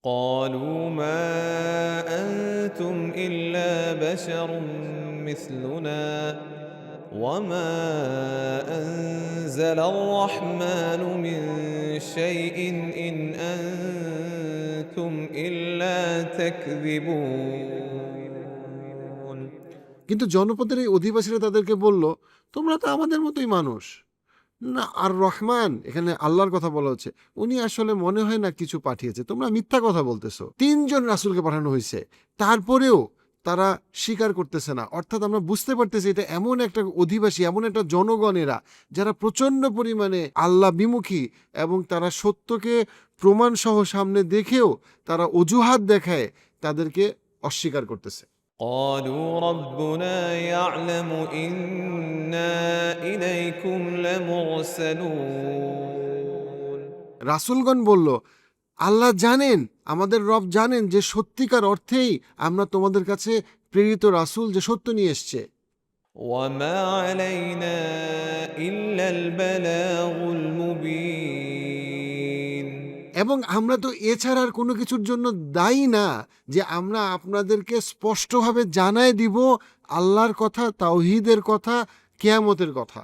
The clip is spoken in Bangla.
قالوا ما أنتم إلا بشر مثلنا وما أنزل الرحمن من شيء إن أنتم إلا تكذبون। কিন্তু জনপদের এই অধিবাসীরা তাদেরকে বলল, তোমরা তো আমাদের মতোই মানুষ। না, আর রহমান, এখানে আল্লাহর কথা বলা হচ্ছে, উনি আসলে মনে হয় না কিছু পাঠিয়েছে, তোমরা মিথ্যা কথা বলতেছো। 3 জন রাসূলকে পাঠানো হয়েছে, তারপরেও তারা স্বীকার করতেছে না। অর্থাৎ আমরা বুঝতে পারতেছি এটা এমন একটা অধিবাসী, এমন একটা জনগণেরা যারা প্রচন্ড পরিমাণে আল্লাহ বিমুখী, এবং তারা সত্যকে প্রমাণ সহ সামনে দেখেও তারা অজুহাত দেখায় তাদেরকে অস্বীকার করতেছে। قالوا ربنا يعلم إنا إليكم لمرسلون। রাসূলগণ বলল, আল্লাহ জানেন, আমাদের রব জানেন যে সত্যিকার অর্থেই আমরা তোমাদের কাছে প্রেরিত রাসূল, যে সত্য নিয়ে এসছে। وما علينا إلا البلاغ المبين। এবং আমরা তো এছাড়া আর কোনো কিছুর জন্য দায়ী না, যে আমরা আপনাদেরকে স্পষ্টভাবে জানায় দিব আল্লাহর কথা, তাওহীদের কথা, কিয়ামতের কথা।